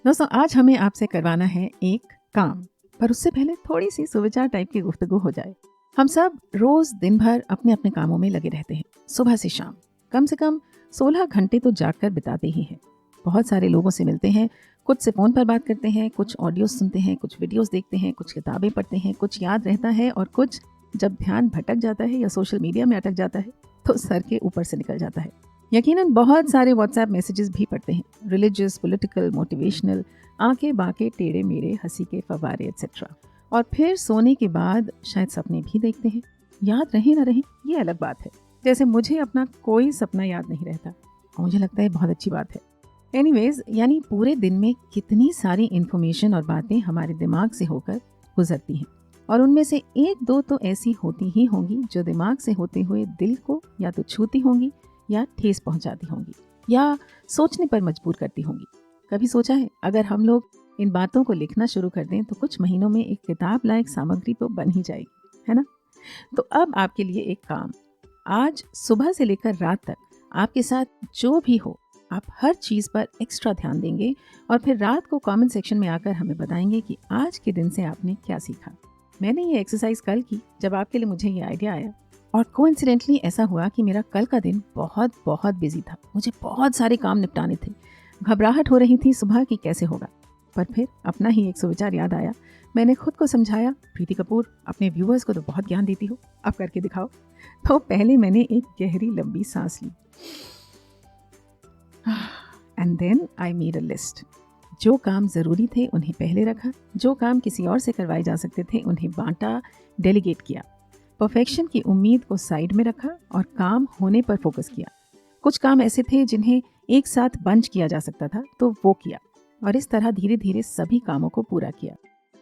दोस्तों आज हमें आपसे करवाना है एक काम, पर उससे पहले थोड़ी सी सुविचार टाइप की गुफ्तगू हो जाए। हम सब रोज दिन भर अपने अपने कामों में लगे रहते हैं, सुबह से शाम कम से कम 16 घंटे तो जागकर बिताते ही हैं। बहुत सारे लोगों से मिलते हैं, कुछ से फ़ोन पर बात करते हैं, कुछ ऑडियो सुनते हैं, कुछ वीडियोस देखते हैं, कुछ किताबें पढ़ते हैं, कुछ याद रहता है और कुछ जब ध्यान भटक जाता है या सोशल मीडिया में अटक जाता है तो सर के ऊपर से निकल जाता है। यकीनन बहुत सारे व्हाट्सएप मैसेजेस भी पढ़ते हैं, रिलीजियस, पॉलिटिकल, मोटिवेशनल, आंके बाके, टेढ़े मेढ़े, हंसी के फवारे एक्सेट्रा। और फिर सोने के बाद शायद सपने भी देखते हैं। याद रहे ना रहे ये अलग बात है। जैसे मुझे अपना कोई सपना याद नहीं रहता और मुझे लगता है बहुत अच्छी बात है। एनीवेज, यानी पूरे दिन में कितनी सारी इन्फॉर्मेशन और बातें हमारे दिमाग से होकर गुजरती हैं और उनमें से एक दो तो ऐसी होती ही होंगी जो दिमाग से होते हुए दिल को या तो छूती होंगी या ठेस पहुंचाती होंगी या सोचने पर मजबूर करती होंगी। कभी सोचा है अगर हम लोग इन बातों को लिखना शुरू कर दें तो कुछ महीनों में एक किताब लायक सामग्री तो बन ही जाएगी, है ना? तो अब आपके लिए एक काम, आज सुबह से लेकर रात तक आपके साथ जो भी हो आप हर चीज़ पर एक्स्ट्रा ध्यान देंगे और फिर रात को कमेंट सेक्शन में आकर हमें बताएंगे कि आज के दिन से आपने क्या सीखा। मैंने ये एक्सरसाइज कल की जब आपके लिए मुझे ये आइडिया आया और कोइंसिडेंटली ऐसा हुआ कि मेरा कल का दिन बहुत बहुत बिजी था। मुझे बहुत सारे काम निपटाने थे, घबराहट हो रही थी सुबह की कैसे होगा। पर फिर अपना ही एक सुविचार याद आया। मैंने खुद को समझाया, प्रीति कपूर अपने व्यूअर्स को तो बहुत ज्ञान देती हो, अब करके दिखाओ। तो पहले मैंने एक गहरी लंबी सांस ली and then I made a list. जो काम ज़रूरी थे उन्हें पहले रखा, जो काम किसी और से करवाए जा सकते थे उन्हें बांटा, डेलीगेट किया। परफेक्शन की उम्मीद को साइड में रखा और काम होने पर फोकस किया। कुछ काम ऐसे थे जिन्हें एक साथ बंच किया जा सकता था तो वो किया और इस तरह धीरे धीरे सभी कामों को पूरा किया।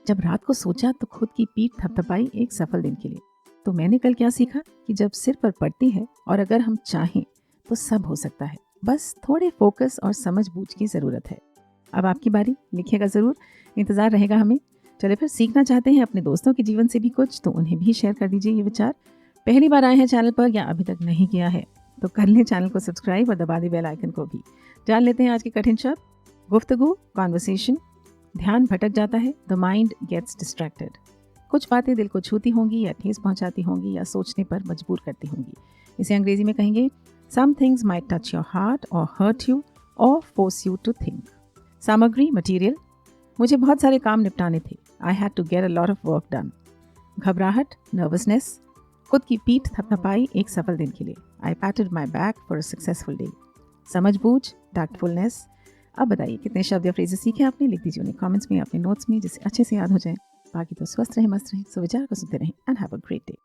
जब रात को सोचा तो खुद की पीठ थपथपाई एक सफल दिन के लिए। तो मैंने कल क्या सीखा कि जब सिर पर पड़ती है और अगर हम चाहें तो सब हो सकता है, बस थोड़े फोकस और समझ बूझ की ज़रूरत है। अब आपकी बारी, लिखिएगा ज़रूर, इंतज़ार रहेगा हमें। चले फिर, सीखना चाहते हैं अपने दोस्तों के जीवन से भी कुछ तो उन्हें भी शेयर कर दीजिए ये विचार। पहली बार आए हैं चैनल पर या अभी तक नहीं किया है तो कर लें चैनल को सब्सक्राइब और दबा दें बेल आइकन को भी। जान लेते हैं आज के कठिन शब्द। गुफ्तगू, कॉन्वर्सेशन। ध्यान भटक जाता है, द माइंड गेट्स डिस्ट्रैक्टेड। कुछ बातें दिल को छूती होंगी या ठेस पहुंचाती होंगी या सोचने पर मजबूर करती होंगी। इसे अंग्रेजी में कहेंगे some things might touch your heart और हर्ट यू और फोर्स यू टू थिंक। सामग्री, मटीरियल, मुझे बहुत सारे काम निपटाने थे। I had to get a lot of work done. घबराहट, नर्वसनेस, खुद की पीठ थपथपाई एक सफल दिन के लिए। I patted my back for a successful day. समझबूझ, टैक्टफुलनेस। अब बताइए कितने शब्द या फ्रेजेस सीखे आपने, लिख दीजिए उन्हें कमेंट्स में, अपने नोट्स में, जिससे अच्छे से याद हो जाए। बाकी तो स्वस्थ रहें, मस्त रहें, सुविचार को सुनते रहें and have a great day.